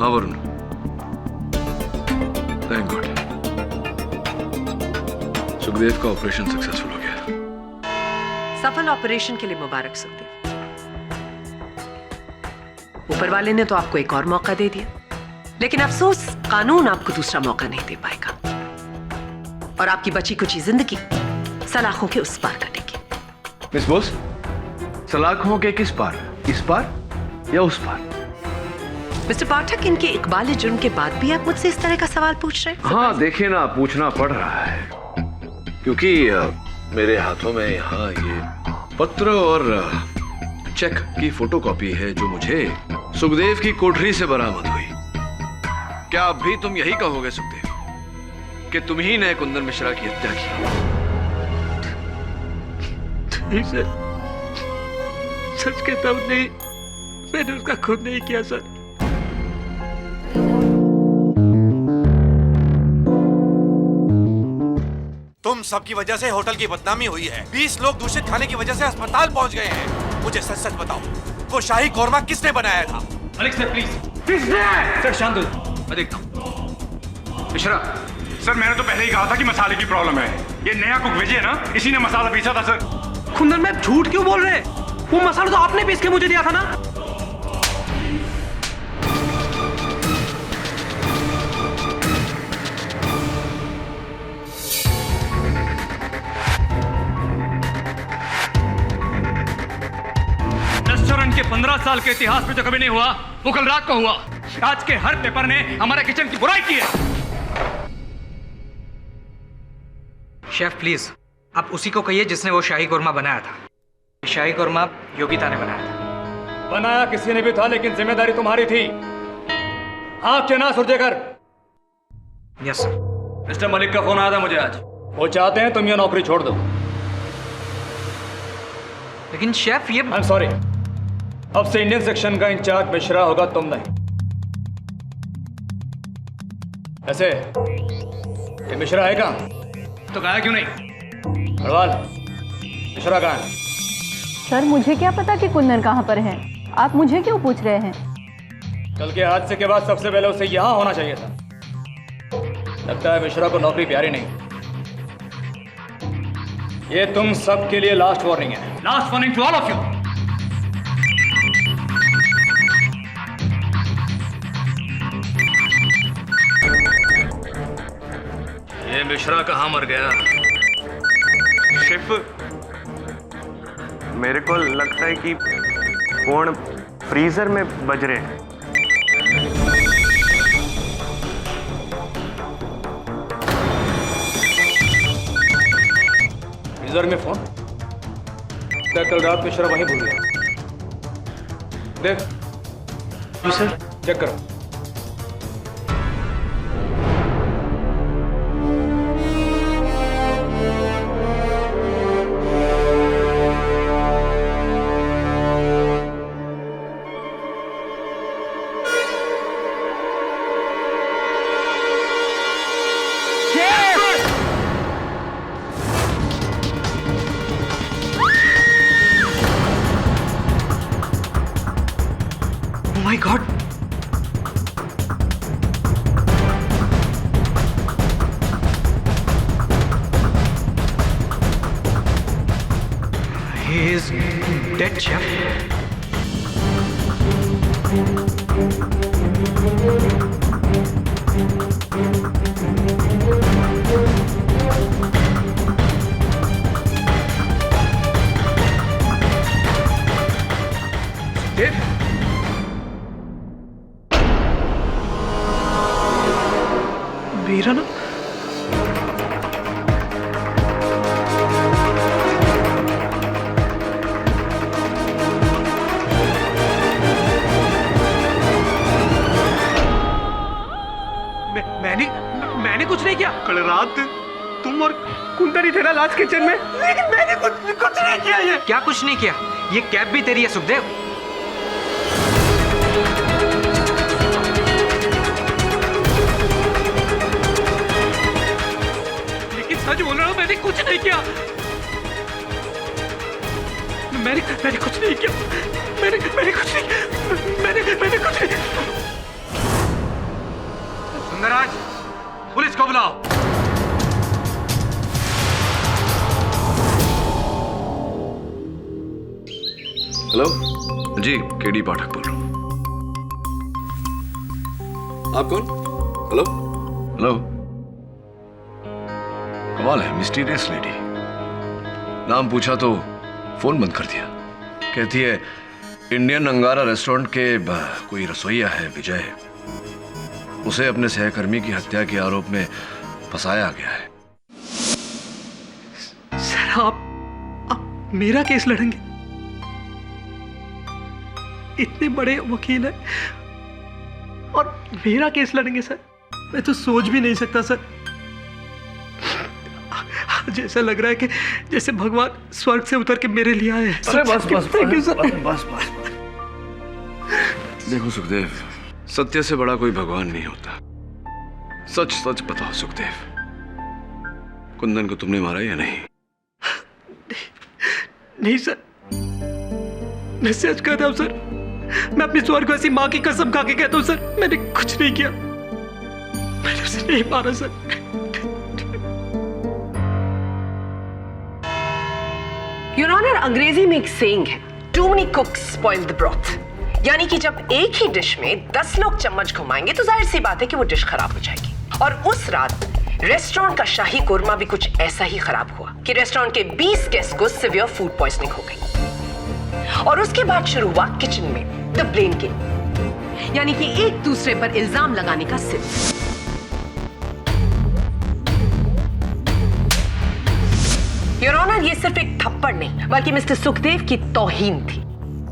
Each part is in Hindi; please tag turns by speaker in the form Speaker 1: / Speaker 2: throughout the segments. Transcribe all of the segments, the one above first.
Speaker 1: हाँ वरुण, थैंक गॉड सुखदेव का ऑपरेशन सक्सेसफुल हो गया।
Speaker 2: सफल ऑपरेशन के लिए मुबारक सुखदेव। ऊपर वाले ने तो आपको एक और मौका दे दिया, लेकिन अफसोस कानून आपको दूसरा मौका नहीं दे पाएगा और आपकी बची कुची जिंदगी सलाखों के उस पार कटेगी।
Speaker 1: मिस बोस, सलाखों के किस पार? इस पार या उस पार?
Speaker 2: मिस्टर पाठक, इनके इकबाल जुर्म के बाद भी आप मुझसे इस तरह का सवाल पूछ रहे हैं?
Speaker 1: हाँ देखिए ना, पूछना पड़ रहा है क्योंकि मेरे हाथों में यहाँ ये पत्र और चेक की फोटोकॉपी है जो मुझे सुखदेव की कोठरी से बरामद हुई। क्या अब भी तुम यही कहोगे सुखदेव कि तुम ही ने कुंदन मिश्रा की हत्या की?
Speaker 3: नहीं सर, सच कहता हूं, नहीं, मैंने उसका खून नहीं किया सर।
Speaker 4: तुम सबकी वजह से होटल की बदनामी हुई है। 20 लोग दूषित खाने की वजह से अस्पताल पहुंच गए हैं। मुझे सच सच बताओ, वो शाही कौरमा किसने बनाया था?
Speaker 3: Alex sir please.
Speaker 4: किसने?
Speaker 3: सर शांत हो, मैं देखता हूं।
Speaker 5: मिश्रा सर, मैंने तो पहले ही कहा था कि मसाले की प्रॉब्लम है। ये नया कुक भेजिए ना, इसी ने मसाला पीसा था सर।
Speaker 3: कुंदन मैम झूठ क्यों बोल रहे हैं? वो मसाला तो आपने पीस के मुझे दिया था ना। रेस्टोरेंट के 15 साल के इतिहास में जो कभी नहीं हुआ, वो कल रात को हुआ। आज के हर पेपर ने हमारे किचन की बुराई की है।
Speaker 6: शेफ प्लीज, आप उसी को कहिए जिसने वो शाही कोरमा बनाया था। शाही कोरमा योगिता ने बनाया था।
Speaker 3: बनाया किसी ने भी था, लेकिन जिम्मेदारी तुम्हारी थी। आपके ना सुरजेकर।
Speaker 6: Yes sir.
Speaker 3: मिस्टर मलिक का फोन आया था मुझे आज। वो चाहते हैं तुम ये नौकरी छोड़ दो।
Speaker 6: लेकिन शेफ ये
Speaker 3: आई एम सॉरी, अब से इंडियन सेक्शन का इंचार्ज मिश्रा होगा, तुम नहीं। ऐसे ये मिश्रा है कहाँ? तो गाया क्यों नहीं? अग्रवाल, मिश्रा कहाँ है?
Speaker 7: सर मुझे क्या पता कि कुंदन कहाँ पर है? आप मुझे क्यों पूछ रहे हैं?
Speaker 3: कल के हादसे के बाद सबसे पहले उसे यहां होना चाहिए था। लगता है मिश्रा को नौकरी प्यारी नहीं। ये तुम सब के लिए लास्ट वार्निंग है। Last warning to all of you. ये मिश्रा कहाँ मर गया?
Speaker 8: शेफ, मेरे को लगता है कि फोन फ्रीजर में बज रहे हैं।
Speaker 3: फ्रीजर में फोन? क्या कल रात मिश्रा वहीं भूल गया? देख। जी सर। चेक करो।
Speaker 6: My God, he is dead, chef.
Speaker 3: देव, मेरा ना मैंने कुछ नहीं किया।
Speaker 8: कल रात तुम और कुंदन ही थे ना लास्ट किचन में?
Speaker 3: लेकिन मैंने कुछ नहीं किया। ये
Speaker 6: क्या कुछ नहीं किया? ये कैब भी तेरी है सुखदेव।
Speaker 3: लेकिन सच बोल रहा हूं, मैंने कुछ नहीं किया। मैंने कुछ नहीं किया। मैंने कुछ नहीं। मैंने कुछ नहीं।
Speaker 6: मंगराज, पुलिस को बुलाओ।
Speaker 1: हेलो जी, केडी पाठक बोल रहा हूँ। आप कौन? Hello hello. कमाल है, मिस्टीरियस लेडी। नाम पूछा तो फोन बंद कर दिया। कहती है इंडियन अंगारा रेस्टोरेंट के कोई रसोइया है विजय, उसे अपने सहकर्मी की हत्या के आरोप में फंसाया गया है।
Speaker 6: सर आप मेरा केस लड़ेंगे? इतने बड़े वकील हैं और मेरा केस लड़ेंगे सर? मैं तो सोच भी नहीं सकता सर। जैसा लग रहा है कि जैसे भगवान स्वर्ग से उतर के मेरे लिए आए हैं।
Speaker 1: अरे बस बस
Speaker 6: थैंक यू सर।
Speaker 1: बस बस। देखो सुखदेव, सत्य से बड़ा कोई भगवान नहीं होता। सच सच बताओ सुखदेव, कुंदन को तुमने मारा या नहीं?
Speaker 6: नहीं सर, मैं सच कहता हूं सर। मैं अपनी स्वर्गवासी मां की कसम खा के कहता हूं सर, मैंने कुछ नहीं किया। मैंने उसे नहीं मारा सर।
Speaker 2: योर ऑनर, अंग्रेजी में एक सेइंग है, too many cooks spoil the broth. यानी कि जब एक ही डिश में 10 लोग चम्मच घुमाएंगे तो जाहिर सी बात है कि वो डिश खराब हो जाएगी। और उस रात रेस्टोरेंट का शाही कोरमा भी कुछ ऐसा ही खराब हुआ कि रेस्टोरेंट के 20 गेस्ट को सीवियर फूड पॉइजनिंग हो गई। और उसके बाद शुरू हुआ किचन में द ब्लेम गेम, यानी कि एक दूसरे पर इल्जाम लगाने का सिलसिला। योर ऑनर, ये सिर्फ एक थप्पड़ नहीं बल्कि मिस्टर सुखदेव की तौहीन थी,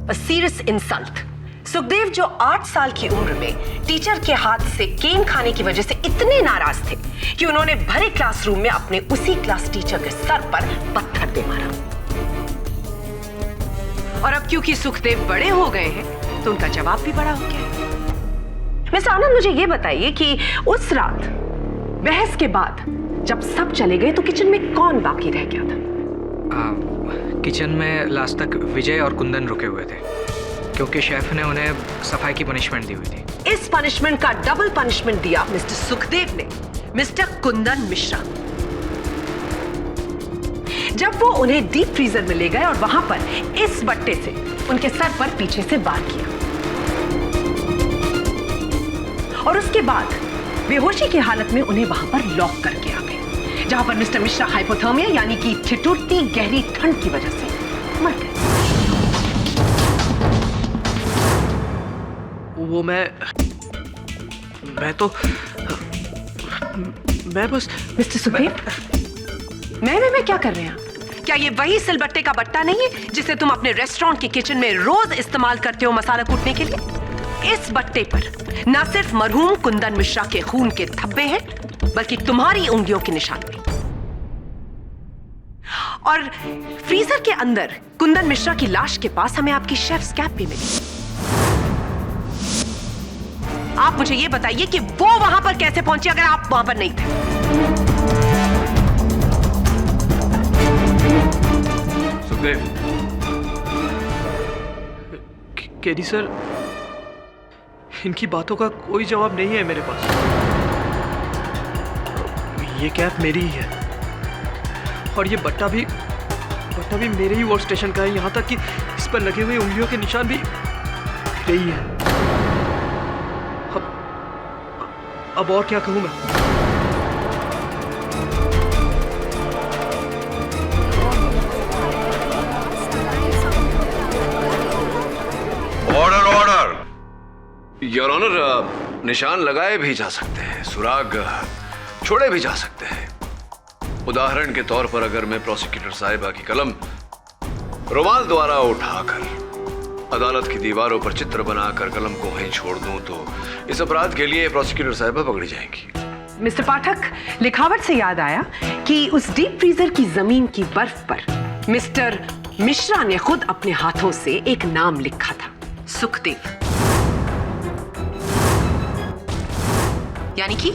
Speaker 2: a serious insult। सुखदेव जो 8 साल की उम्र में टीचर के हाथ से केन खाने की वजह से इतने नाराज थे कि उन्होंने भरे क्लासरूम में अपने उसी क्लास टीचर के सर पर पत्थर दे मारा। और अब क्योंकि सुखदेव बड़े हो गए हैं तो उनका जवाब भी बड़ा हो गया है। मिस्टर आनंद, मुझे ये बताइए कि उस रात बहस के बाद जब सब चले गए तो किचन में कौन बाकी रह गया था?
Speaker 6: किचन में लास्ट तक विजय और कुंदन रुके हुए थे क्योंकि शेफ ने उन्हें सफाई की पनिशमेंट दी हुई थी।
Speaker 2: इस पनिशमेंट का डबल पनिशमेंट दिया मिस्टर सुखदेव ने मिस्टर कुंदन मिश्रा। जब वो उन्हें डीप फ्रीजर में ले गए और वहां पर इस बट्टे से उनके सर पर पीछे से वार किया और उसके बाद बेहोशी की हालत में उन्हें वहां पर लॉक करके आ गए, जहां पर मिस्टर मिश्रा हाइपोथर्मिया यानी कि ठिठुरती गहरी ठंड की वजह से मर गए।
Speaker 6: वो मैं बस
Speaker 2: मिस्टर सुखदेव, मैं क्या कर रहे हैं? क्या ये वही सिलबट्टे का बट्टा नहीं है जिसे तुम अपने रेस्टोरेंट के किचन में रोज इस्तेमाल करते हो मसाला कूटने के लिए? इस बट्टे पर न सिर्फ मरहूम कुंदन मिश्रा के खून के धब्बे हैं बल्कि तुम्हारी उंगलियों के निशान भी। और फ्रीजर के अंदर कुंदन मिश्रा की लाश के पास हमें आपकी शेफ्स कैप भी मिली। आप मुझे यह बताइए कि वो वहां पर कैसे पहुंची अगर आप वहां पर नहीं थे?
Speaker 1: सुखदेव,
Speaker 6: केडी सर, इनकी बातों का कोई जवाब नहीं है मेरे पास। ये कैप मेरी ही है और ये बट्टा भी मेरे ही वर्क स्टेशन का है, यहां तक कि इस पर लगे हुए उंगलियों के निशान भी मेरे ही है। अब और क्या कहूं मैं?
Speaker 1: Order order. योर ऑनर, निशान लगाए भी जा सकते हैं, सुराग छोड़े भी जा सकते हैं। उदाहरण के तौर पर अगर मैं प्रोसिक्यूटर साहिबा की कलम रुमाल द्वारा उठाकर अदालत की दीवारों पर चित्र बनाकर कलम को वहीं छोड़ दूं तो इस अपराध के लिए प्रोसिक्यूटर साहिबा पकड़ी जाएंगी।
Speaker 2: मिस्टर पाठक, लिखावट से याद आया कि उस डीप फ्रीजर की जमीन की बर्फ पर मिस्टर मिश्रा ने खुद अपने हाथों से एक नाम लिखा था, सुखदेव, यानी कि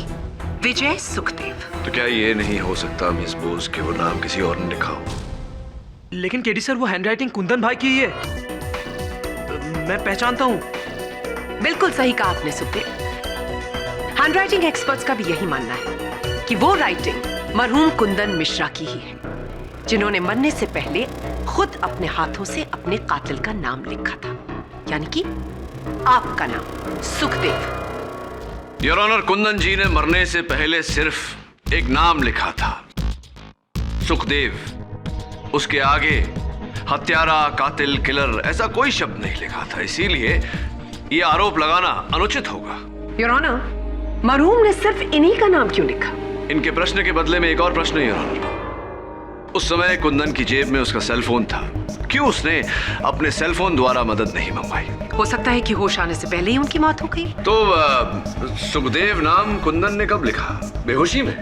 Speaker 2: विजय सुखदेव।
Speaker 1: तो क्या ये नहीं हो सकता मिस बोस कि वो नाम किसी और ने लिखा हो?
Speaker 6: लेकिन केडी सर, वो हैंडराइटिंग कुंदन भाई की ही है, मैं पहचानता हूं।
Speaker 2: बिल्कुल सही कहा आपने सुखदेव। हैंडराइटिंग एक्सपर्ट्स का भी यही मानना है कि वो राइटिंग मरहूम कुंदन मिश्रा की ही है, जिन्होंने मरने से पहले खुद अपने हाथों से अपने कातिल का नाम लिखा था, यानी कि आपका नाम, सुखदेव।
Speaker 1: योर ऑनर, कुंदन जी ने मरने से पहले सिर्फ एक नाम लिखा था, सुखदेव। उसके आगे हत्यारा, कातिल, किलर ऐसा कोई शब्द नहीं लिखा था। इसीलिए यह आरोप लगाना अनुचित होगा।
Speaker 2: योर ऑनर, मरहूम ने सिर्फ इन्हीं का नाम क्यों लिखा?
Speaker 1: इनके प्रश्न के बदले में एक और प्रश्न, योर ऑनर। उस समय कुंदन की जेब में उसका सेल फोन था, क्यों उसने अपने सेल फोन द्वारा मदद नहीं मंगवाई?
Speaker 2: हो सकता है कि होश आने से पहले ही उनकी मौत हो गई।
Speaker 1: तो सुखदेव नाम कुंदन ने कब लिखा? बेहोशी में?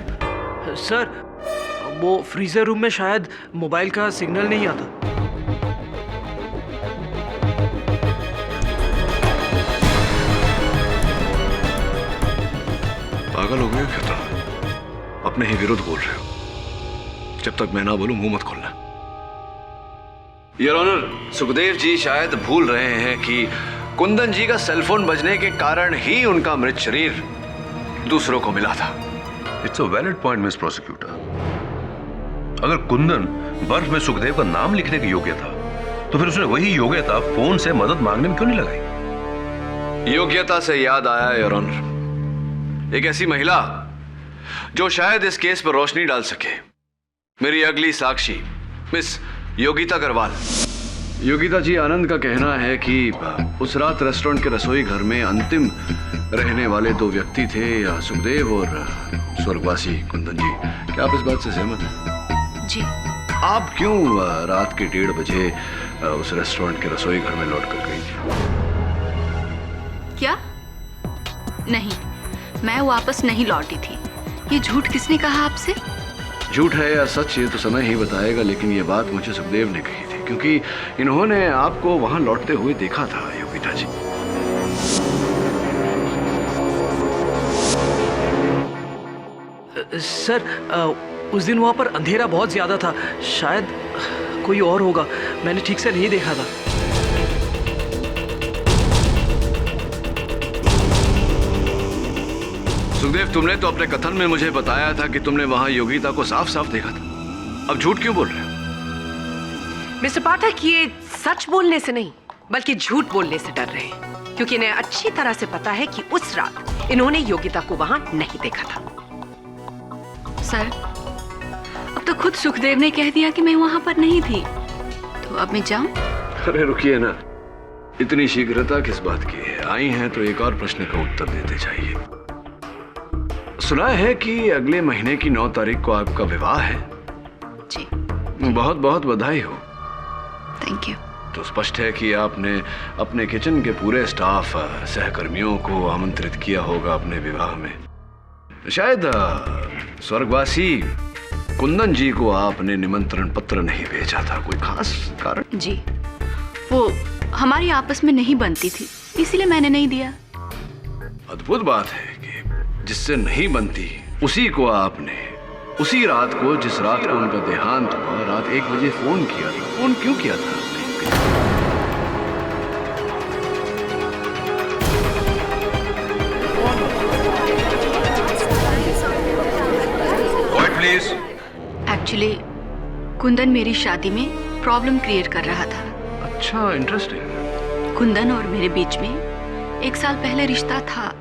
Speaker 6: सर, वो फ्रीजर रूम में शायद मोबाइल का सिग्नल नहीं आता।
Speaker 1: पागल हो गए क्या तुम? अपने ही विरुद्ध बोल रहे हो। जब तक मैं ना बोलूं मुंह मत खोलना। योर ऑनर, सुखदेव जी शायद भूल रहे हैं कि कुंदन जी का सेलफोन बजने के कारण ही उनका मृत शरीर दूसरों को मिला था।
Speaker 9: It's a valid point miss prosecutor. अगर कुंदन बर्फ में सुखदेव का नाम लिखने की योग्य था, तो फिर उसने वही योग्यता फोन से मदद मांगने में क्यों नहीं लगाई?
Speaker 1: योग्यता से याद आया योर ऑनर, एक ऐसी महिला जो शायद इस केस पर रोशनी डाल सके, मेरी अगली साक्षी मिस योगिता अग्रवाल। योगिता जी, आनंद का कहना है कि उस रात रेस्टोरेंट के रसोई घर में अंतिम रहने वाले दो व्यक्ति थे, सुखदेव और स्वर्गवासी कुंदन जी। क्या आप इस बात से सहमत हैं?
Speaker 10: जी।
Speaker 1: आप क्यों रात के 1:30 बजे उस रेस्टोरेंट के रसोई घर में लौट कर गई थी?
Speaker 10: क्या? नहीं, मैं वापस नहीं लौटी थी। ये झूठ किसने कहा आपसे?
Speaker 1: झूठ है या सच ये तो समय ही बताएगा, लेकिन ये बात मुझे सुखदेव ने कही थी, क्योंकि इन्होंने आपको वहां लौटते हुए देखा था योगिता जी।
Speaker 6: सर, उस दिन वहां पर अंधेरा बहुत ज्यादा था, शायद कोई और होगा, मैंने ठीक से नहीं देखा था।
Speaker 1: सुखदेव, तुमने तो अपने कथन में मुझे बताया था कि तुमने वहां योगिता को साफ साफ देखा था। अब झूठ क्यों बोल रहे हो?
Speaker 2: मिस्टर पाठक, ये सच बोलने से नहीं बल्कि झूठ बोलने से डर रहे हैं, क्योंकि इन्हें अच्छी तरह से पता है कि उस रात इन्होंने योगिता को वहां नहीं देखा था।
Speaker 10: सर, अब तो खुद सुखदेव ने कह दिया कि मैं वहां पर नहीं थी, तो अब मैं जाऊं?
Speaker 1: अरे रुकिए ना, इतनी शीघ्रता किस बात की है? आई हैं तो एक और प्रश्न का उत्तर देते चाहिए। सुना है कि अगले महीने की 9 तारीख को आपका विवाह है।
Speaker 10: जी।
Speaker 1: बहुत बहुत बधाई हो।
Speaker 10: Thank you.
Speaker 1: तो स्पष्ट है कि आपने अपने किचन के पूरे स्टाफ, सहकर्मियों को आमंत्रित किया होगा अपने विवाह में। शायद स्वर्गवासी कुंदन जी को आपने निमंत्रण पत्र नहीं भेजा था, कोई खास कारण?
Speaker 10: जी, वो हमारी आपस में नहीं बनती थी, इसीलिए मैंने नहीं दिया।
Speaker 1: अद्भुत बात है कि जिससे नहीं बनती उसी को आपने उसी रात को, जिस रात को उनका देहांत हुआ, रात 1 बजे फोन किया था। फोन क्यों किया था?
Speaker 9: प्लीज।
Speaker 10: एक्चुअली कुंदन मेरी शादी में प्रॉब्लम क्रिएट कर रहा था।
Speaker 1: अच्छा, इंटरेस्टिंग।
Speaker 10: कुंदन और मेरे बीच में 1 साल पहले रिश्ता था,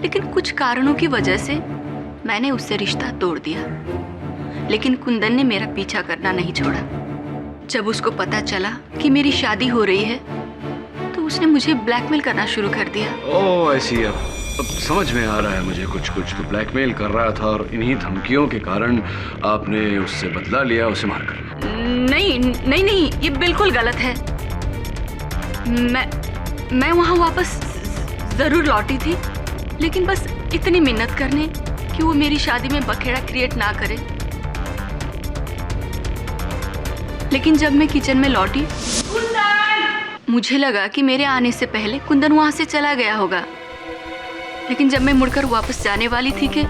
Speaker 10: लेकिन कुछ कारणों की वजह से मैंने उससे रिश्ता तोड़ दिया। लेकिन कुंदन ने मेरा पीछा करना नहीं छोड़ा। जब उसको पता चला कि मेरी शादी हो रही है, तो उसने मुझे ब्लैकमेल करना शुरू कर दिया।
Speaker 1: ओह, ऐसी अब समझ में आ रहा है मुझे। कुछ तो ब्लैकमेल कर रहा था और इन्हीं धमकियों के कारण आपने उससे बदला लिया, उसे मारकर।
Speaker 10: नहीं, ये बिल्कुल गलत है। मैं वहां वापस जरूर लौटी थी, लेकिन बस इतनी मिन्नत करने कि वो मेरी शादी में बखेड़ा क्रिएट ना करे। लेकिन जब मैं किचन में लौटी, मुझे लगा कि मेरे आने से पहले कुंदन वहां से चला गया होगा। लेकिन जब मैं मुड़कर वापस जाने वाली थी कि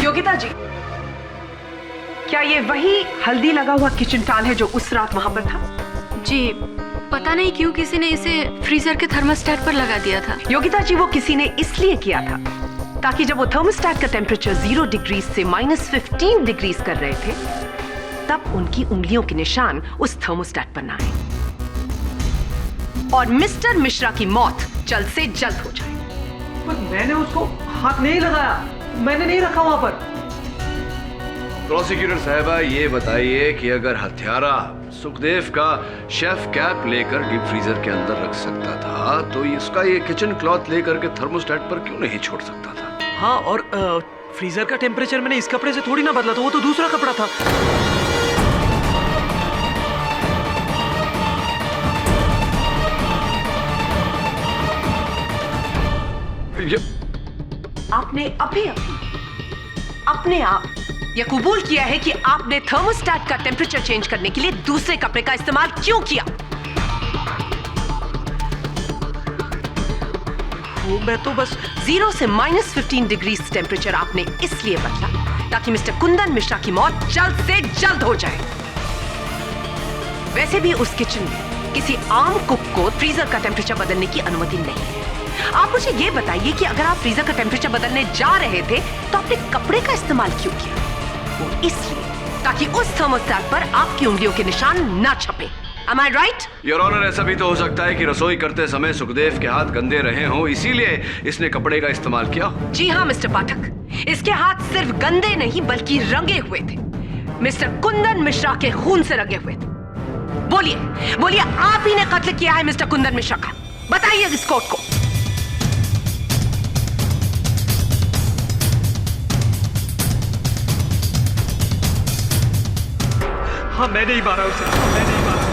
Speaker 2: योगिता जी, ये वही हल्दी लगा हुआ किचन टॉवल है जो उस रात वहां पर था?
Speaker 10: जी, पता नहीं क्यों किसी ने इसे फ्रीजर के थर्मोस्टेट पर लगा दिया था।
Speaker 2: योगिता जी, वो किसी ने इसलिए किया था ताकि जब वो थर्मोस्टेट का टेम्परेचर 0 डिग्री से -15 डिग्री कर रहे थे तब उनकी उंगलियों के निशान उस थर्मोस्टेट पर ना आए और मिस्टर मिश्रा की मौत जल्द से जल्द हो जाए।
Speaker 6: पर मैंने उसको हाथ नहीं लगाया, मैंने नहीं रखा वहां पर।
Speaker 1: प्रोसिक्यूटर साहबा, ये बताइए कि अगर हत्यारा सुखदेव का शेफ कैप लेकर डीप फ्रीजर के अंदर रख सकता था तो इसका ये किचन क्लॉथ लेकर के थर्मोस्टेट पर क्यों नहीं छोड़ सकता था?
Speaker 6: हाँ, और फ्रीजर का टेम्परेचर मैंने इस कपड़े से थोड़ी ना बदला था, वो तो दूसरा कपड़ा था।
Speaker 2: आपने अभी अपने आप यह कबूल किया है कि आपने थर्मोस्टेट का टेम्परेचर चेंज करने के लिए दूसरे कपड़े का इस्तेमाल क्यों किया? वो मैं तो बस 0 से -15 डिग्री टेम्परेचर आपने इसलिए बदला ताकि मिस्टर कुंदन मिश्रा की मौत जल्द से जल्द हो जाए। वैसे भी उस किचन में किसी आम कुक को फ्रीजर का टेम्परेचर बदलने की अनुमति नहीं है। आप मुझे ये बताइए कि अगर आप फ्रीजर का टेम्परेचर बदलने जा रहे थे तो आपने कपड़े का इस्तेमाल क्यों किया? वो इसलिए ताकि उस थर्मोस्टेट पर आपकी उंगलियों के निशान ना छपे। Am I right?
Speaker 1: Your honour, ऐसा भी तो हो सकता है कि रसोई करते समय सुखदेव के हाथ गंदे रहे हों, इसीलिए इसने कपड़े का इस्तेमाल किया हो।
Speaker 2: जी हाँ मिस्टर पाठक, इसके हाथ सिर्फ गंदे नहीं बल्कि रंगे हुए थे, मिस्टर कुंदन मिश्रा के खून से रंगे हुए थे। बोलिए बोलिए, आप ही ने कत्ल किया है मिस्टर कुंदन मिश्रा का, बताइए इस कोर्ट को।
Speaker 6: हाँ, मैंने ही मारा उसे, मैंने ही मारा।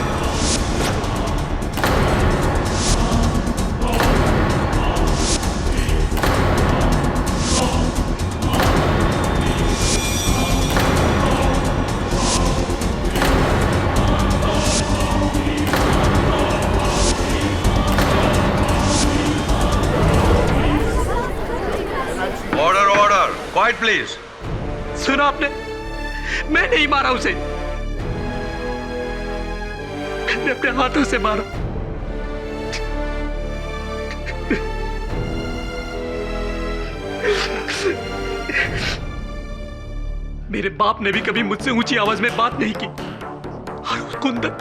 Speaker 9: Order order, quite please.
Speaker 6: सुना आपने? मैं नहीं मारा उसे, मैंने अपने हाथों से मारा। मेरे बाप ने भी कभी मुझसे ऊंची आवाज में बात नहीं की और उस कुंदन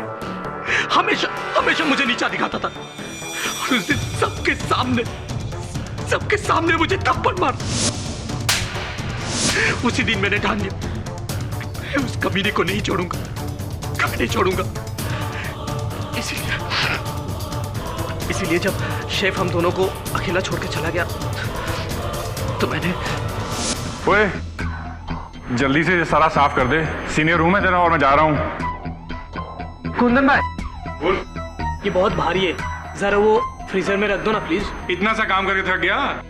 Speaker 6: हमेशा हमेशा मुझे नीचा दिखाता था और उस दिन सबके सामने मुझे थप्पड़ मारा। उसी दिन मैंने ठान लिया, मैं उस कमीने को नहीं छोड़ूंगा, कभी नहीं छोड़ूंगा। इसीलिए जब शेफ हम दोनों को अकेला छोड़ के चला गया तो मैंने।
Speaker 5: ओए, जल्दी से सारा साफ कर दे, सीनियर रूम है तेरा और मैं जा रहा हूँ।
Speaker 6: कुंदन भाई,
Speaker 5: बोल।
Speaker 6: ये बहुत भारी है, जरा वो फ्रीजर में रख दो ना प्लीज।
Speaker 5: इतना सा काम करके थक गया?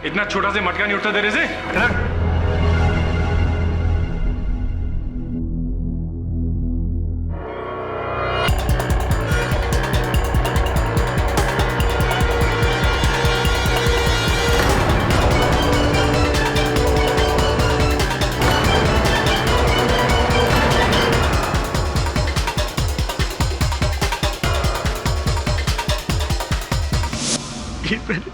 Speaker 5: इतना छोटा से मटका नहीं उठता तेरे से? इधर।
Speaker 6: मैंने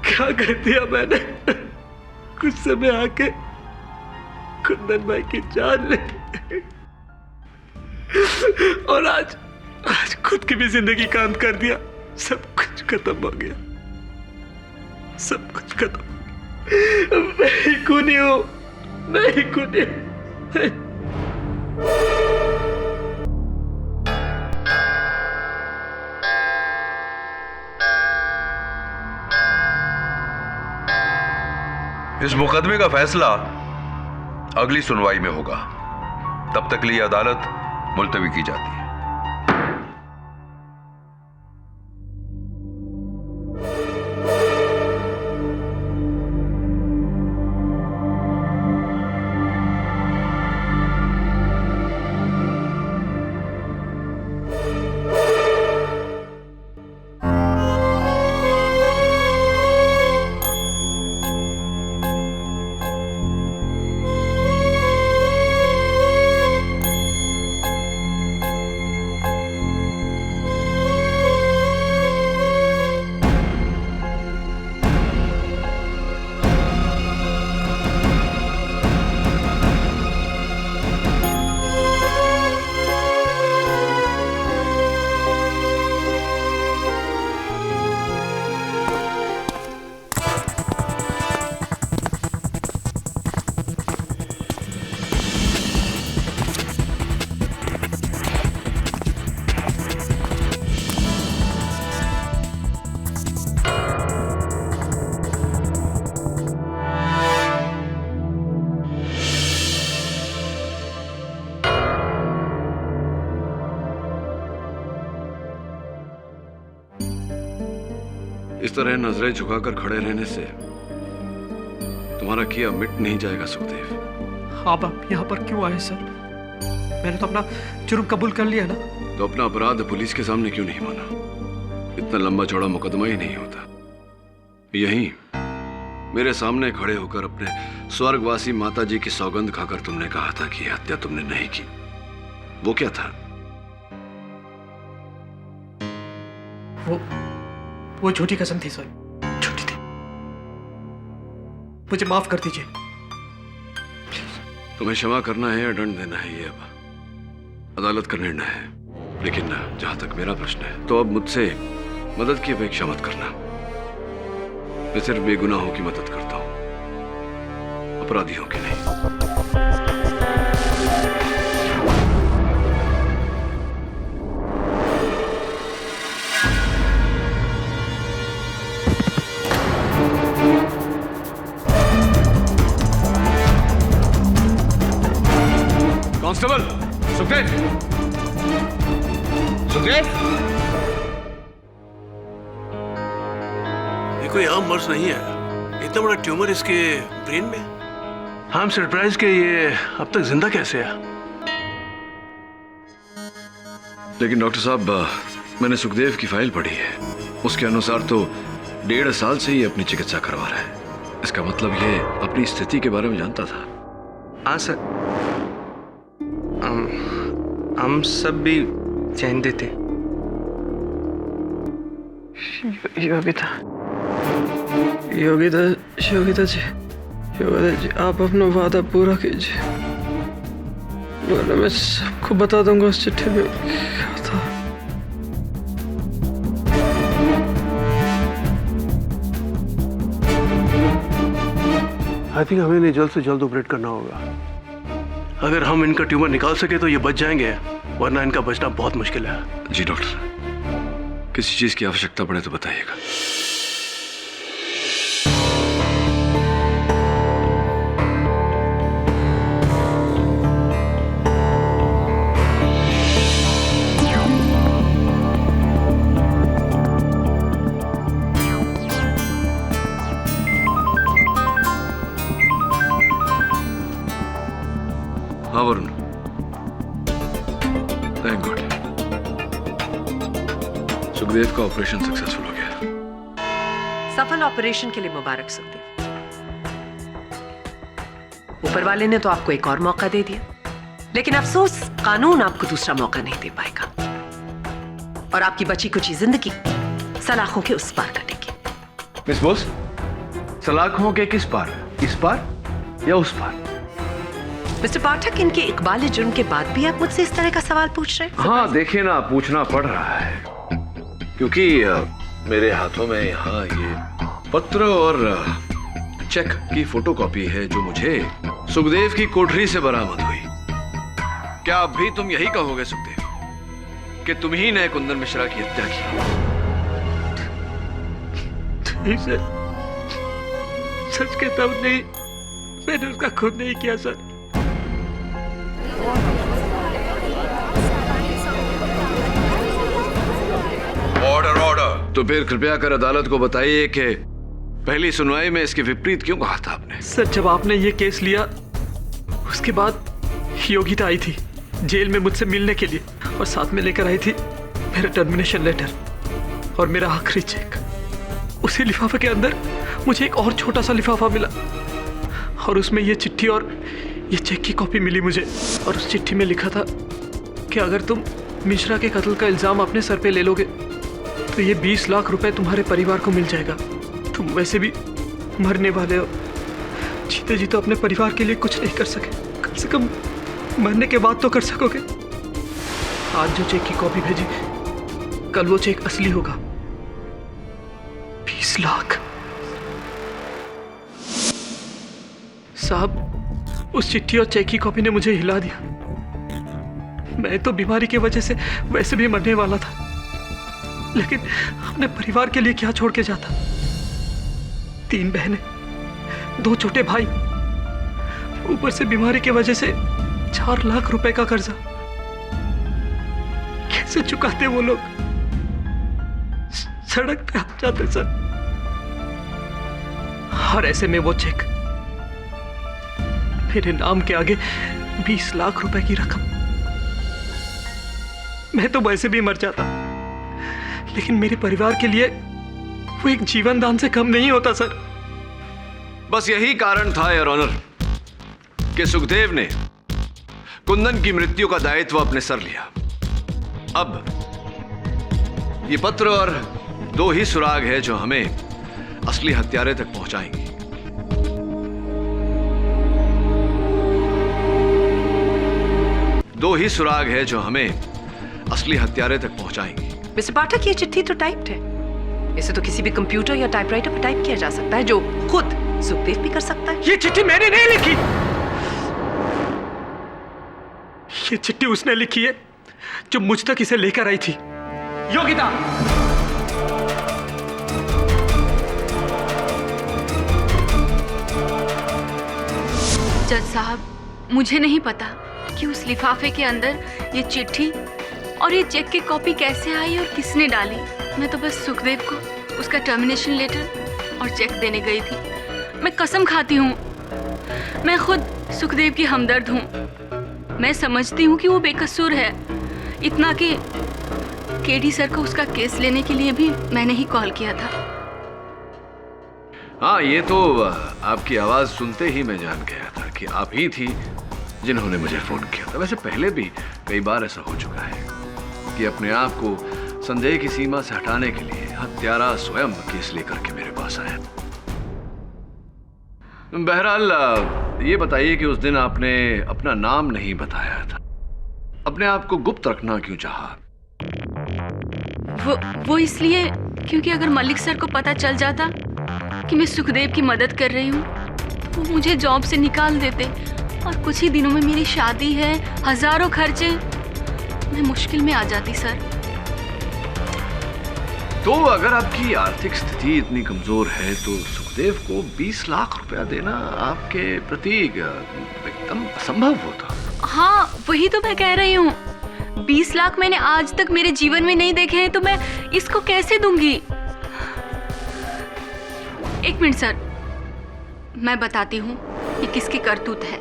Speaker 6: क्या कर दिया मैंने? कुछ समय आके कुंदन भाई की जान ले और आज खुद की भी जिंदगी का अंत कर दिया। सब कुछ खत्म हो गया, सब कुछ खत्म। मैं ही खूनी हूं, मैं ही खूनी हूं।
Speaker 9: इस मुकदमे का फैसला अगली सुनवाई में होगा, तब तक के लिए अदालत मुलतवी की जाती है।
Speaker 1: इस तरह नजरें झुकाकर खड़े रहने से तुम्हारा किया मिट नहीं जाएगा सुखदेव।
Speaker 6: आप यहाँ पर क्यों आए सर? मैंने तो अपना जुर्म कबूल कर लिया ना।
Speaker 1: तो अपना अपराध पुलिस के सामने क्यों नहीं माना? इतना लंबा चौड़ा मुकदमा ही नहीं होता। यहीं मेरे सामने खड़े होकर अपने स्वर्गवासी माता जी की सौगंध खाकर तुमने कहा था कि हत्या तुमने नहीं की। वो क्या था?
Speaker 6: वो झूठी कसम थी सर, झूठी थी। मुझे माफ कर दीजिए।
Speaker 1: तुम्हें क्षमा करना है या दंड देना है ये अब अदालत का निर्णय है। लेकिन जहां तक मेरा प्रश्न है तो अब मुझसे मदद की अपेक्षा मत करना। मैं सिर्फ बेगुनाहों की मदद करता हूं, अपराधियों की नहीं। कांस्टेबल सुखदेव, सुखदेव,
Speaker 9: ये कोई आम मर्ज नहीं है। इतना बड़ा ट्यूमर इसके ब्रेन में। हम सरप्राइज के ये अब तक जिंदा कैसे है?
Speaker 1: लेकिन डॉक्टर साहब, मैंने सुखदेव की फाइल पढ़ी है। उसके अनुसार तो 1.5 साल से ही अपनी चिकित्सा करवा रहा है। इसका मतलब ये अपनी स्थिति के बारे में जानता था।
Speaker 8: हाँ सर, हम सब भी जानते थे।
Speaker 6: योगिता जी, आप अपना वादा पूरा कीजिए, वरना मैं सबको बता दूंगा उस चिट्ठी में क्या था।
Speaker 9: आई थिंक हमें इन्हें जल्द से जल्द ऑपरेट करना होगा। अगर हम इनका ट्यूमर निकाल सके तो ये बच जाएंगे, वरना इनका बचना बहुत मुश्किल है।
Speaker 1: जी डॉक्टर, किसी चीज की आवश्यकता पड़े तो बताइएगा। हाँ वरुण, थैंक गॉड, सुखदेव का ऑपरेशन सक्सेसफुल हो गया।
Speaker 2: सफल ऑपरेशन के लिए मुबारक सुखदेव। ऊपर वाले ने तो आपको एक और मौका दे दिया, लेकिन अफसोस कानून आपको दूसरा मौका नहीं दे पाएगा और आपकी बची कुची जिंदगी सलाखों के उस पार कटेगी।
Speaker 1: मिस बोस, सलाखों के किस पार? इस पार या उस पार?
Speaker 2: मिस्टर पाठक, इनके इकबाल जुर्म के बाद भी आप मुझसे इस तरह का सवाल पूछ रहे हैं?
Speaker 1: हाँ देखिए ना, पूछना पड़ रहा है क्योंकि मेरे हाथों में यहाँ ये पत्र और चेक की फोटोकॉपी है जो मुझे सुखदेव की कोठरी से बरामद हुई। क्या अब भी तुम यही कहोगे सुखदेव कि तुम ही ने कुंदन मिश्रा की हत्या की?
Speaker 6: सच कहता हूं, नहीं, मैंने उसका खुद नहीं किया सर।
Speaker 1: Order order. तो फिर कृपया कर अदालत को बताइए कि पहली सुनवाई में इसके विपरीत क्यों कहा था आपने?
Speaker 6: सर, जब आपने ये केस लिया उसके बाद योगिता आई थी जेल में मुझसे मिलने के लिए और साथ में लेकर आई थी मेरा टर्मिनेशन लेटर और मेरा आखिरी चेक। उसी लिफाफे के अंदर मुझे एक और छोटा सा लिफाफा मिला और उसमें ये चिट्ठी और ये चेक की कॉपी मिली मुझे। और उस चिट्ठी में लिखा था कि अगर तुम मिश्रा के कत्ल का इल्जाम अपने सर पे ले लोगे तो ये 20 लाख रुपए तुम्हारे परिवार को मिल जाएगा। तुम वैसे भी मरने वाले हो, जीते जी तो अपने परिवार के लिए कुछ नहीं कर सके, कम से कम मरने के बाद तो कर सकोगे। आज जो चेक की कॉपी भेजी, कल वो चेक असली होगा। 20 लाख। साहब, उस चिट्ठी और चेक की कॉपी ने मुझे हिला दिया। मैं तो बीमारी की वजह से वैसे भी मरने वाला था, लेकिन अपने परिवार के लिए क्या छोड़ के जाता? 3 बहनें, 2 छोटे भाई, ऊपर से बीमारी की वजह से 4 लाख रुपए का कर्जा। कैसे चुकाते वो लोग? सड़क पे आ जाते सर। और ऐसे में वो चेक, मेरे नाम के आगे 20 लाख रुपए की रकम। मैं तो वैसे भी मर जाता, लेकिन मेरे परिवार के लिए वो एक जीवन दान से कम नहीं होता सर।
Speaker 1: बस यही कारण था योर ऑनर कि सुखदेव ने कुंदन की मृत्यु का दायित्व अपने सर लिया। अब ये पत्र और 2 ही सुराग है जो हमें असली हत्यारे तक पहुंचाएंगे। दो ही सुराग है जो हमें असली हत्यारे तक पहुंचाएंगे।
Speaker 2: मिस्टर पाठक, ये चिट्ठी तो टाइप्ड है। इसे तो किसी भी कंप्यूटर या टाइपराइटर पर टाइप किया जा सकता है, जो खुद सुखदेव भी कर सकता है।
Speaker 6: ये चिट्ठी मैंने नहीं लिखी, ये चिट्ठी उसने लिखी है जो मुझ तक इसे लेकर आई थी। योगिता,
Speaker 10: जज साहब, मुझे नहीं पता कि उस लिफाफे के अंदर ये चिट्ठी और ये चेक की कॉपी कैसे आई और किसने डाली। मैं तो बस सुखदेव को उसका टर्मिनेशन लेटर और चेक देने गई थी। मैं कसम खाती हूँ, मैं खुद सुखदेव की हमदर्द हूँ। मैं समझती हूँ कि वो बेकसूर है, इतना कि केडी सर को उसका केस लेने के लिए भी मैंने ही कॉल किया था।
Speaker 1: हाँ, ये तो आपकी आवाज सुनते ही मैं जान गया था कि आप ही थी जिन्होंने मुझे फोन किया था। वैसे पहले भी कई बार ऐसा हो चुका है कि अपने आप को संदेह की सीमा से हटाने के लिए हत्यारा स्वयं केस लेकर के मेरे पास आया। बहरहाल ये बताइए कि उस दिन आपने अपना नाम नहीं बताया था, अपने आप को गुप्त रखना क्यों चाहा?
Speaker 10: वो इसलिए क्योंकि अगर मलिक सर को पता चल जाता कि मैं सुखदेव की मदद कर रही हूँ तो वो मुझे जॉब से निकाल देते, और कुछ ही दिनों में मेरी शादी है, हजारों खर्चे, मैं मुश्किल में आ जाती सर।
Speaker 1: तो अगर आपकी आर्थिक स्थिति इतनी कमजोर है तो सुखदेव को 20 लाख रुपया देना आपके प्रति एकदम असंभव होता।
Speaker 10: हाँ, वही तो मैं कह रही हूँ। 20 लाख मैंने आज तक मेरे जीवन में नहीं देखे हैं, तो मैं इसको कैसे दूंगी? एक मिनट सर, मैं बताती हूँ ये किसकी करतूत है।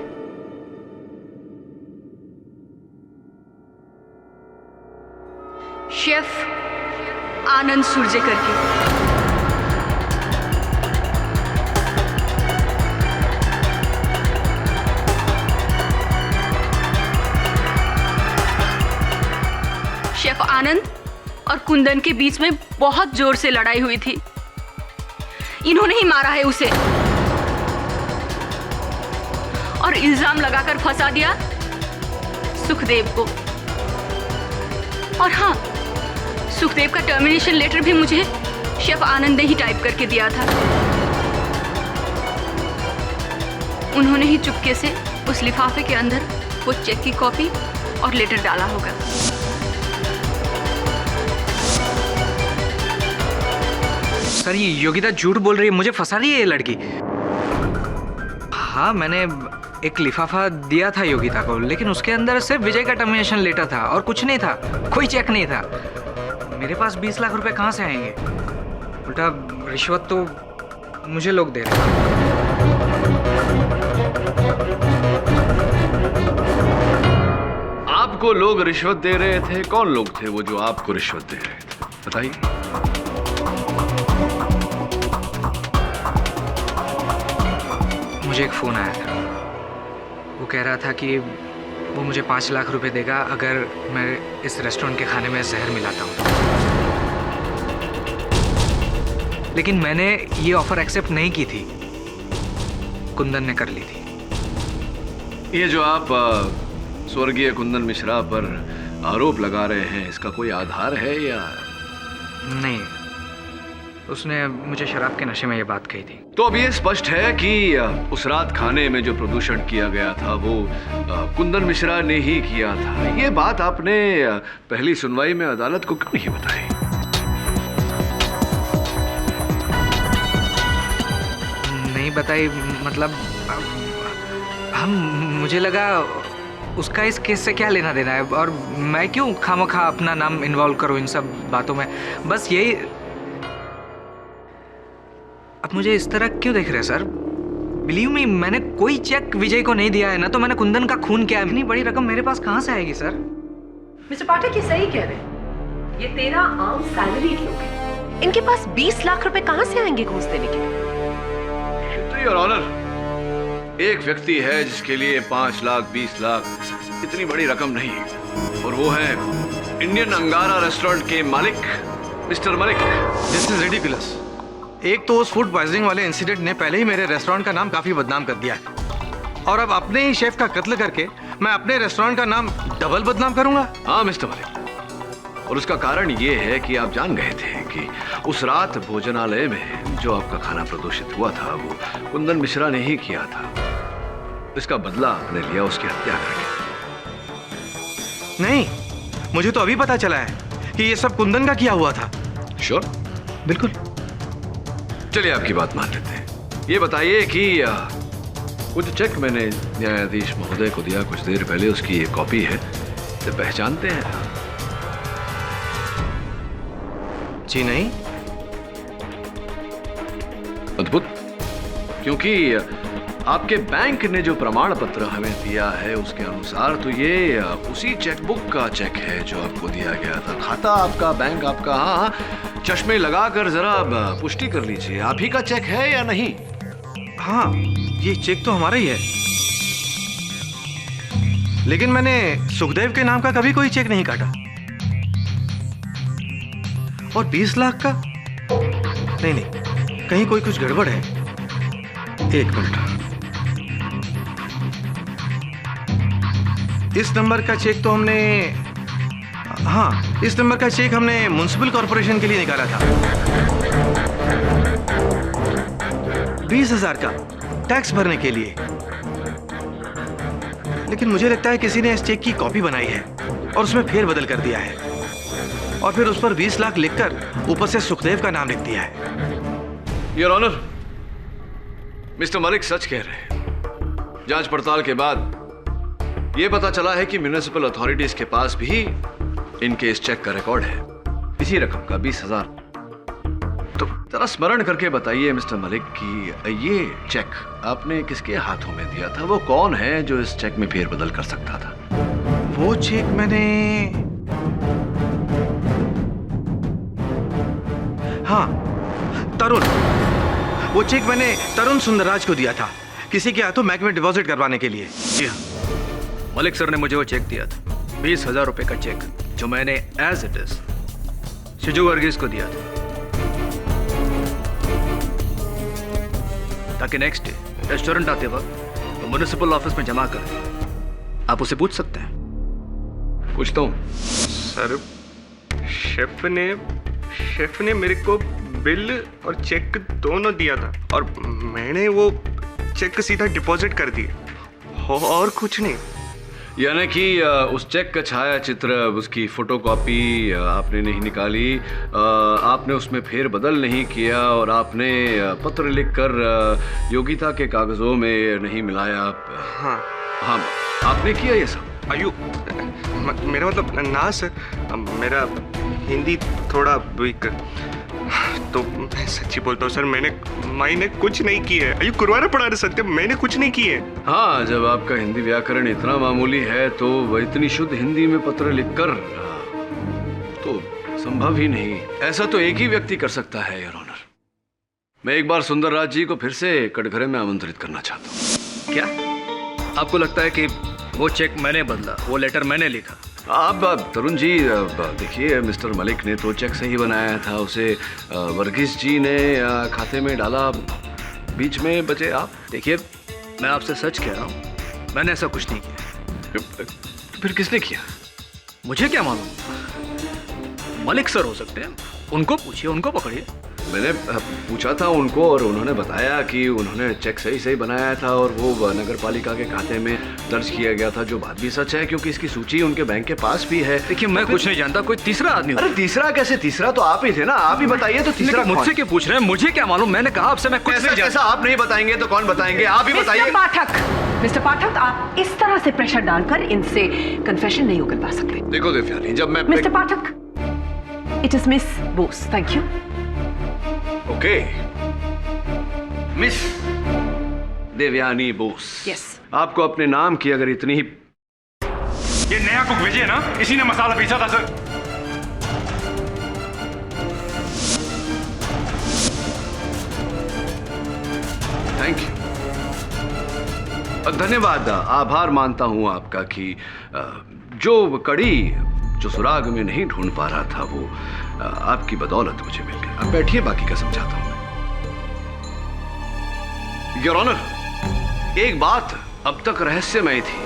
Speaker 10: शेफ आनंद सुरजेकर की। शेफ आनंद और कुंदन के बीच में बहुत जोर से लड़ाई हुई थी। इन्होंने ही मारा है उसे और इल्जाम लगाकर फंसा दिया सुखदेव को। और हाँ, सुखदेव का टर्मिनेशन लेटर भी मुझे शेफ आनंद ने ही टाइप करके दिया था। उन्होंने ही चुपके से उस लिफाफे के अंदर वो चेक की कॉपी और लेटर डाला होगा।
Speaker 3: सर, ये योगिता झूठ बोल रही है, मुझे फंसा रही है ये लड़की। हाँ, मैंने एक लिफाफा दिया था योगिता को, लेकिन उसके अंदर सिर्फ विजय का टर्मिनेशन लेटर था और कुछ नहीं था, कोई चेक नहीं था। मेरे पास 20 लाख रुपए कहाँ से आएंगे? उल्टा रिश्वत तो मुझे लोग दे रहे हैं।
Speaker 1: आपको लोग रिश्वत दे रहे थे? कौन लोग थे वो जो आपको रिश्वत दे रहे थे, बताइए।
Speaker 3: मुझे एक फोन आया था, वो कह रहा था कि वो मुझे 5 लाख रुपए देगा अगर मैं इस रेस्टोरेंट के खाने में जहर मिलाता हूँ। लेकिन मैंने ये ऑफर एक्सेप्ट नहीं की थी, कुंदन ने कर ली थी।
Speaker 1: ये जो आप स्वर्गीय कुंदन मिश्रा पर आरोप लगा रहे हैं, इसका कोई आधार है या
Speaker 3: नहीं? उसने मुझे शराब के नशे में ये बात कही थी।
Speaker 1: तो अब ये स्पष्ट है कि उस रात खाने में जो प्रदूषण किया गया था वो कुंदन मिश्रा ने ही किया था। ये बात आपने पहली सुनवाई में अदालत को क्यों नहीं बताई?
Speaker 3: नहीं बताई मतलब मुझे लगा उसका इस केस से क्या लेना देना है, और मैं क्यों खामखा अपना नाम इन्वॉल्व करूं इन सब बातों में। बस यही, आप मुझे इस तरह क्यों देख रहे हैं सर? बिलीव मी, मैंने कोई चेक विजय को नहीं दिया है, ना तो मैंने कुंदन का खून किया है। इतनी बड़ी रकम मेरे पास कहाँ से आएगी सर?
Speaker 2: मिस्टर पाठक ये सही कह रहे हैं। ये 13 आम सैलरीड लोग हैं, इनके पास 20 लाख रुपए कहाँ से आएंगे घूस देने के लिए?
Speaker 1: योर ऑनर, एक व्यक्ति है जिसके लिए 5 लाख 20 लाख इतनी बड़ी रकम नहीं, और वो है इंडियन अंगारा रेस्टोरेंट के मालिक mister Malik.
Speaker 11: This is ridiculous. एक तो उस फूड पॉइजनिंग वाले इंसिडेंट ने पहले ही मेरे रेस्टोरेंट का नाम काफी बदनाम कर दिया है, और अब अपने ही शेफ का कत्ल करके मैं अपने रेस्टोरेंट का नाम डबल बदनाम करूंगा।
Speaker 1: हाँ मिस्टर मलिक, और उसका कारण ये है कि आप जान गए थे कि उस रात भोजनालय में जो आपका खाना प्रदूषित हुआ था वो कुंदन मिश्रा ने ही किया था। इसका बदला आपने लिया उसकी हत्या करके।
Speaker 11: नहीं, मुझे तो अभी पता चला है कि ये सब कुंदन का किया हुआ था।
Speaker 1: श्योर?
Speaker 11: बिल्कुल।
Speaker 1: चलिए आपकी बात मान लेते हैं। ये बताइए कि कुछ चेक मैंने न्यायाधीश महोदय को दिया कुछ देर पहले, उसकी एक कॉपी है, इसे पहचानते हैं?
Speaker 11: जी नहीं।
Speaker 1: अद्भुत, क्योंकि आपके बैंक ने जो प्रमाण पत्र हमें दिया है उसके अनुसार तो ये उसी चेकबुक का चेक है जो आपको दिया गया था। खाता आपका, बैंक आपका। हाँ, चश्मे लगाकर जरा पुष्टि कर लीजिए, आप ही का चेक है या नहीं?
Speaker 11: हाँ, ये चेक तो हमारा ही है, लेकिन मैंने सुखदेव के नाम का कभी कोई चेक नहीं काटा। और 20 लाख का? नहीं, कहीं कोई कुछ गड़बड़ है। एक मिनट, इस नंबर का चेक तो हमने, हाँ, इस नंबर का चेक हमने म्युनिसिपल कॉर्पोरेशन के लिए निकाला था। 20,000 का टैक्स भरने के लिए। लेकिन मुझे लगता है किसी ने इस चेक की कॉपी बनाई है और उसमें फेरबदल कर दिया है, और फिर उस पर 20 लाख लिखकर ऊपर से सुखदेव का नाम लिख दिया है।
Speaker 1: योर ऑनर, मिस्टर मलिक सच कह रहे हैं। जांच पड़ताल के बाद यह पता चला है कि म्युनिसिपल अथॉरिटीज के पास भी इनके इस चेक का रिकॉर्ड है, इसी रकम का 20,000। तो जरा स्मरण करके बताइए मिस्टर मलिक कि ये चेक आपने किसके हाथों में दिया था? वो कौन है जो इस चेक में फेरबदल कर सकता था?
Speaker 11: वो चेक मैंने, हाँ, तरुण, वो चेक मैंने तरुण सुंदरराज को दिया था, किसी के हाथों बैंक में डिपॉजिट करवाने के लिए।
Speaker 3: जी हाँ, मलिक सर ने मुझे वो चेक दिया था, 20,000 रुपए का चेक, जो मैंने एज इट इज शिजू वर्गीस को दिया था, ताकि नेक्स्ट डे रेस्टोरेंट आते वक्त वो म्युनिसिपल ऑफिस में जमा कर। आप उसे पूछ सकते हैं।
Speaker 1: पूछता हूँ।
Speaker 8: सर, शेफ ने मेरे को बिल और चेक दोनों दिया था, और मैंने वो चेक सीधा डिपॉजिट कर दिया, और कुछ नहीं।
Speaker 1: यानी कि उस चेक का छाया चित्र, उसकी फोटोकॉपी आपने नहीं निकाली, आपने उसमें फेरबदल नहीं किया, और आपने पत्र लिखकर योगिता के कागजों में नहीं मिलाया।
Speaker 8: हाँ,
Speaker 1: आपने किया ये सब?
Speaker 8: आयु, मेरा मतलब ना सर, मेरा हिंदी थोड़ा वीक, तो मैं सच्ची बोलता हूँ सर, मैंने कुछ नहीं किया है। अयो कुरवाना पड़ा रहा सत्य, मैंने कुछ नहीं किया है।
Speaker 1: हाँ, जब आपका हिंदी व्याकरण इतना मामूली है तो वह इतनी शुद्ध हिंदी में पत्र लिखकर तो संभव ही नहीं। ऐसा तो एक ही व्यक्ति कर सकता है योर ऑनर। मैं एक बार सुंदरराज जी को फिर से कटघरे में आमंत्रित करना चाहता हूँ।
Speaker 3: क्या आपको लगता है कि वो चेक मैंने बदला, वो लेटर मैंने लिखा?
Speaker 1: आप तरुण जी देखिए, मिस्टर मलिक ने तो चेक सही बनाया था, उसे वर्गीस जी ने खाते में डाला, बीच में बचे आप।
Speaker 3: देखिए, मैं आपसे सच कह रहा हूँ, मैंने ऐसा कुछ नहीं किया।
Speaker 1: फिर किसने किया?
Speaker 3: मुझे क्या मालूम, मलिक सर हो सकते हैं, उनको पूछिए, उनको पकड़िए।
Speaker 1: मैंने पूछा था उनको और उन्होंने बताया कि उन्होंने चेक सही बनाया था और वो नगर पालिका के खाते में दर्ज किया गया था, जो बात भी सच है क्योंकि इसकी सूची उनके बैंक के पास भी है।
Speaker 3: देखिए, मैं कुछ नहीं जानता, कोई तीसरा आदमी।
Speaker 1: अरे तीसरा कैसे? तीसरा तो आप ही थे ना, आप ही बताइए। तो तीसरा
Speaker 3: मुझसे क्यों पूछ रहे हैं? मुझे क्या मालूम, मैंने कहा आपसे मैं कुछ नहीं जानता।
Speaker 1: ऐसा आप नहीं बताएंगे तो कौन बताएंगे? आप ही बताइए।
Speaker 2: मिस्टर पाठक, आप इस तरह से प्रेशर डालकर इनसे कन्फेशन नहीं उगलवा सकते।
Speaker 1: देखो देवयानी, जब मैं
Speaker 2: mister Pathak, it is miss Bose, thank you.
Speaker 1: Okay, miss Devyani Bose.
Speaker 2: Yes.
Speaker 1: आपको अपने नाम की अगर इतनी ही
Speaker 5: ये नया कुक विजय ना, इसी ने मसाला पीसा था सर।
Speaker 1: थैंक यू, धन्यवाद। आभार मानता हूं आपका कि जो कड़ी जो सुराग में नहीं ढूंढ पा रहा था वो आपकी बदौलत मुझे मिल गई। अब बैठिए, बाकी का समझाता हूं। योर ऑनर, एक बात अब तक रहस्यमय थी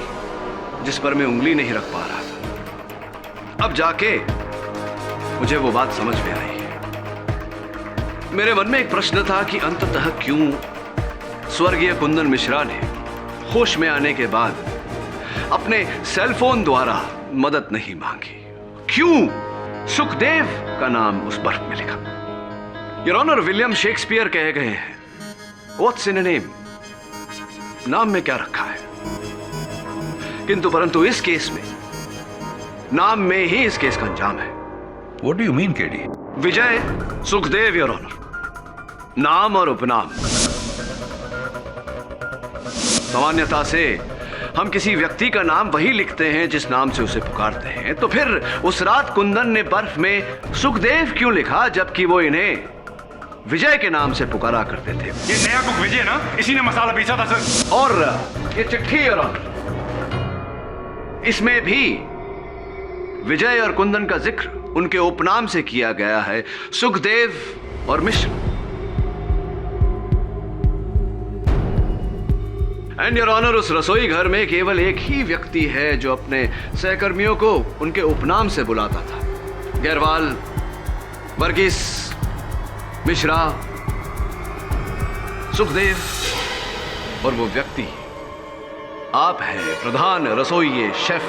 Speaker 1: जिस पर मैं उंगली नहीं रख पा रहा था। अब जाके मुझे वो बात समझ में आई है। मेरे मन में एक प्रश्न था कि अंततः क्यों स्वर्गीय कुंदन मिश्रा ने होश में आने के बाद अपने सेलफोन द्वारा मदद नहीं मांगी। क्यों सुखदेव का नाम उस बर्फ में लिखा? योर ऑनर, विलियम शेक्सपियर कह गए हैं, व्हाट्स इन अ नेम? नाम में क्या रखा है? किंतु परंतु इस केस में नाम में ही इस केस का अंजाम है।
Speaker 9: What do you mean, KD?
Speaker 1: Vijay Sukhdev, your honour, नाम और उपनाम। सामान्यता से हम किसी व्यक्ति का नाम वही लिखते हैं जिस नाम से उसे पुकारते हैं, तो फिर उस रात कुंदन ने बर्फ में सुखदेव क्यों लिखा जबकि वो इन्हें विजय के नाम से पुकारा करते थे?
Speaker 5: ये नया कुक विजय ना, इसी ने मसाला पीसा था सर।
Speaker 1: और ये चिट्ठी, योर ऑनर, इसमें भी विजय और कुंदन का जिक्र उनके उपनाम से किया गया है, सुखदेव और मिश्र। एंड योर ऑनर, उस रसोई घर में केवल एक ही व्यक्ति है जो अपने सहकर्मियों को उनके उपनाम से बुलाता था। गैरवाल, वर्गीस, मिश्रा, सुखदेव, और वो व्यक्ति आप हैं, प्रधान रसोइये शेफ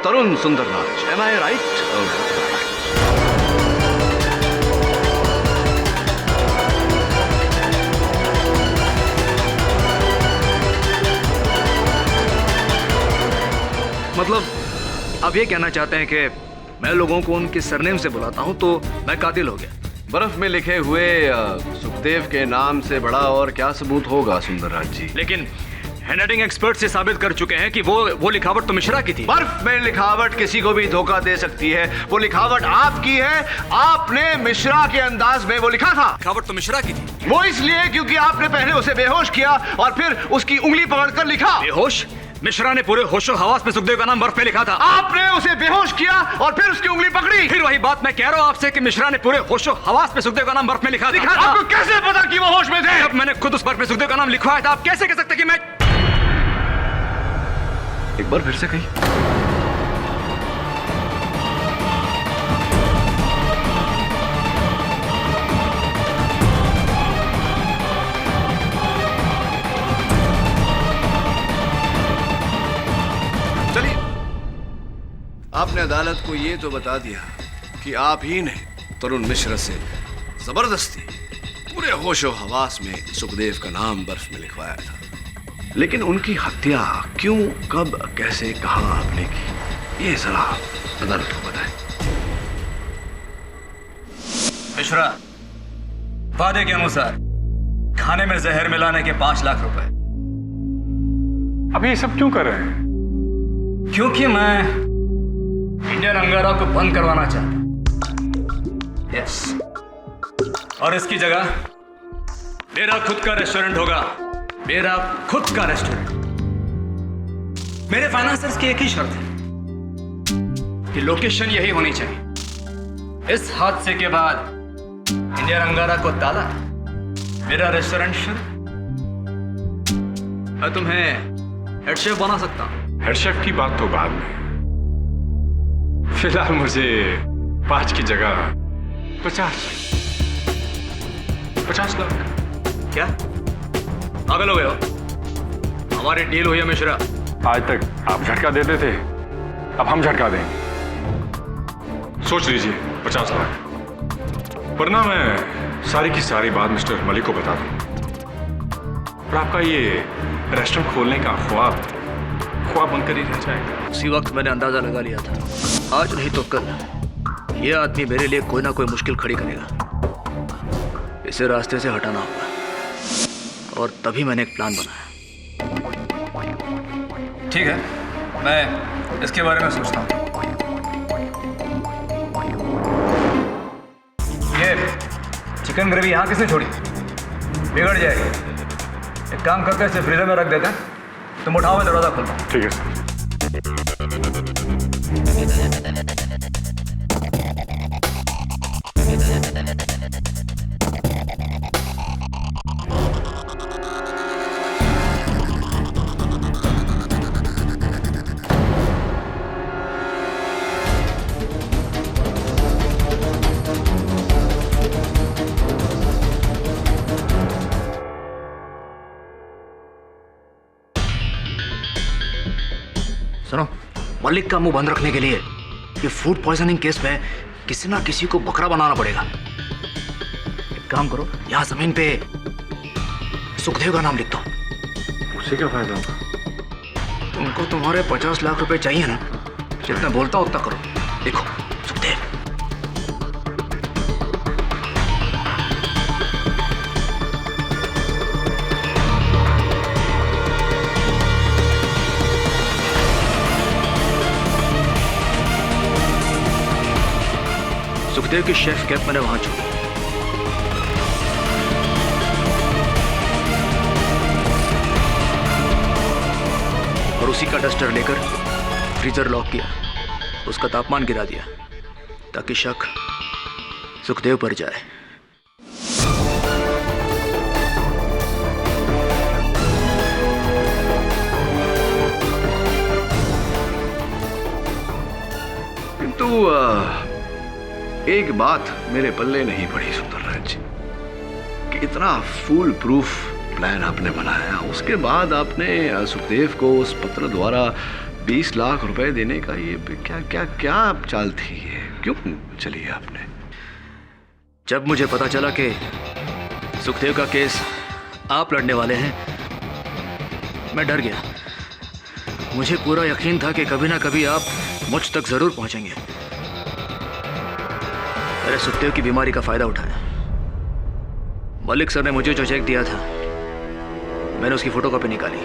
Speaker 1: तरुण सुंदरराज। एम आई राइट?
Speaker 3: मतलब आप ये कहना चाहते हैं कि मैं लोगों को उनके सरनेम से बुलाता हूं तो मैं कातिल हो गया?
Speaker 1: बर्फ में लिखे हुए सुखदेव के नाम से बड़ा और क्या सबूत होगा सुंदरराज जी?
Speaker 3: लेकिन हैंडराइटिंग एक्सपर्ट से साबित कर चुके हैं कि वो लिखावट तो मिश्रा की थी।
Speaker 1: बर्फ में लिखावट किसी को भी धोखा दे सकती है। वो लिखावट आपकी है, आपने मिश्रा के अंदाज में वो लिखा था।
Speaker 3: लिखावट तो मिश्रा की थी।
Speaker 1: वो इसलिए क्योंकि आपने पहले उसे बेहोश किया और फिर उसकी उंगली पकड़कर लिखा।
Speaker 3: बेहोश? मिश्रा ने पूरे होशो हवास में सुखदेव का नाम बर्फ में लिखा था।
Speaker 1: आपने उसे बेहोश किया और फिर उसकी उंगली पकड़ी।
Speaker 3: फिर वही बात मैं कह रहा हूं आपसे कि मिश्रा ने पूरे होशो हवास में सुखदेव का नाम बर्फ में लिखा था।
Speaker 1: आपको कैसे पता कि वो होश में थे?
Speaker 3: जब मैंने खुद उस बर्फ में सुखदेव का नाम लिखवाया था, आप कैसे कह सकते कि मैं?
Speaker 1: एक बार फिर से कही। चलिए, आपने अदालत को ये तो बता दिया कि आप ही ने तरुण मिश्र से जबरदस्ती पूरे होशो हवास में सुखदेव का नाम बर्फ में लिखवाया था, लेकिन उनकी हत्या क्यों, कब, कैसे, कहां आपने की, ये जरा अदालत को बताएं।
Speaker 3: मिश्रा, वादे के अनुसार खाने में जहर मिलाने के 5 लाख रुपए।
Speaker 5: अब ये सब क्यों कर रहे हैं?
Speaker 3: क्योंकि मैं इंडियन अंगारा को बंद करवाना चाहता। यस, और इसकी जगह मेरा खुद का रेस्टोरेंट होगा। मेरा खुद का रेस्टोरेंट। मेरे फाइनेंसर्स की एक ही शर्त है कि लोकेशन यही होनी चाहिए। इस हादसे के बाद इंडियन अंगारा को ताला, मेरा रेस्टोरेंट शुरू। मैं तुम्हें हेड शेफ बना सकता हूं।
Speaker 5: हेड शेफ की बात तो बाद में, फिलहाल मुझे 5 की जगह 50 लाख।
Speaker 3: क्या पागल हो गए हो? हमारी डील हुई है मिश्रा।
Speaker 5: आज तक आप झटका देते थे, अब हम झटका देंगे। सोच लीजिए 50 लाख, वरना मैं सारी की सारी बात मिस्टर मलिक को बता दूं। और आपका ये रेस्टोरेंट खोलने का ख्वाब बनकर ही रह जाएगा।
Speaker 3: उसी वक्त मैंने अंदाजा लगा लिया था, आज नहीं तो कल ये आदमी मेरे लिए कोई ना कोई मुश्किल खड़ी करेगा। इसे रास्ते से हटाना होगा। और तभी मैंने एक प्लान बनाया।
Speaker 12: ठीक है, मैं इसके बारे में सोचता हूँ। ये चिकन ग्रेवी यहाँ किसने छोड़ी? बिगड़ जाएगी। एक काम करके इसे फ्रीजर में रख देते हैं, तुम उठाओ, मैं दरवाजा खोलता हूँ।
Speaker 5: ठीक है सर।
Speaker 3: सुनो, मलिक का मुंह बंद रखने के लिए ये फूड पॉइजनिंग केस में किसी ना किसी को बकरा बनाना पड़ेगा। एक काम करो, यहाँ जमीन पे सुखदेव का नाम लिख दो।
Speaker 5: उससे क्या फायदा होगा?
Speaker 3: तुमको तुम्हारे 50 लाख रुपए चाहिए ना, जितना बोलता उतना करो। देखो सुखदेव। सुखदेव की शेफ कैप मैंने वहां छोड़ी। और उसी का डस्टर लेकर फ्रीजर लॉक किया, उसका तापमान गिरा दिया ताकि शक सुखदेव पर जाए।
Speaker 1: किंतु एक बात मेरे पल्ले नहीं पड़ी सुंदरराज जी, कि इतना फूल प्रूफ प्लान आपने बनाया, उसके बाद आपने सुखदेव को उस पत्र द्वारा 20 लाख रुपए देने का ये क्या क्या क्या चाल थी? ये क्यों चली आपने?
Speaker 3: जब मुझे पता चला कि सुखदेव का केस आप लड़ने वाले हैं, मैं डर गया। मुझे पूरा यकीन था कि कभी ना कभी आप मुझ तक जरूर पहुंचेंगे। मैंने सुखदेव की बीमारी का फायदा उठाया। मलिक सर ने मुझे जो चेक दिया था, मैंने उसकी फोटोकॉपी निकाली,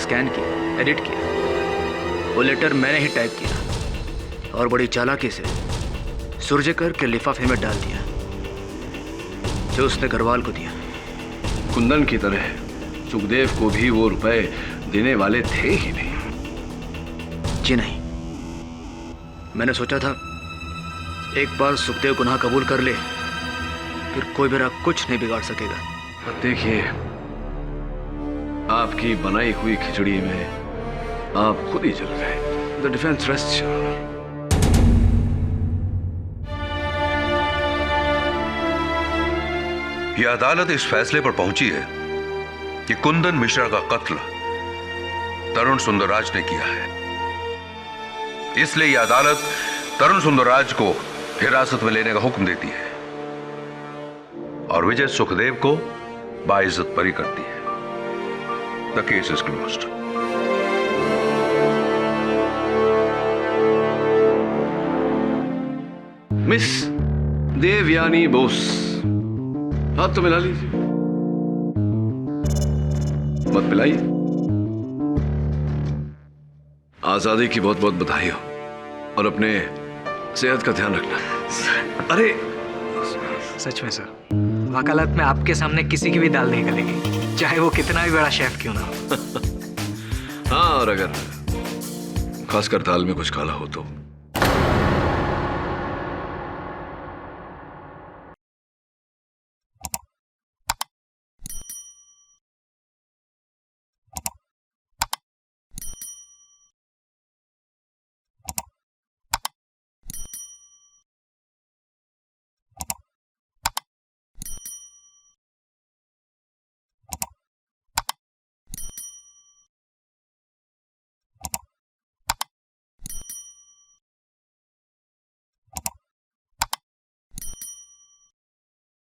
Speaker 3: स्कैन किया, एडिट किया। वो लेटर मैंने ही टाइप किया और बड़ी चालाकी से सुरजेकर के लिफाफे में डाल दिया, जो उसने गढ़वाल को दिया।
Speaker 1: कुंदन की तरह सुखदेव को भी वो रुपए देने वाले थे ही नहीं।
Speaker 3: जी नहीं, मैंने सोचा था एक बार सुखदेव गुनाह कबूल कर ले, फिर कोई मेरा कुछ नहीं बिगाड़ सकेगा।
Speaker 1: पर देखिए, आपकी बनाई हुई खिचड़ी में आप खुद ही जल गए। The defence rest.
Speaker 9: यह अदालत इस फैसले पर पहुंची है कि कुंदन मिश्रा का कत्ल तरुण सुंदरराज ने किया है। इसलिए यह अदालत तरुण सुंदरराज को हिरासत में लेने का हुक्म देती है और विजय सुखदेव को बाइज्जत बरी करती है। The case is closed.
Speaker 1: Miss Devyani Bose, हाथ तो मिला लीजिए, मत मिलाइए। आजादी की बहुत बहुत बधाई हो और अपने सेहत का ध्यान रखना। अरे
Speaker 3: सच में सर, वकालत में आपके सामने किसी की भी दाल नहीं गलेगी, चाहे वो कितना भी बड़ा शेफ क्यों ना हो।
Speaker 1: हाँ, और अगर खासकर दाल में कुछ काला हो तो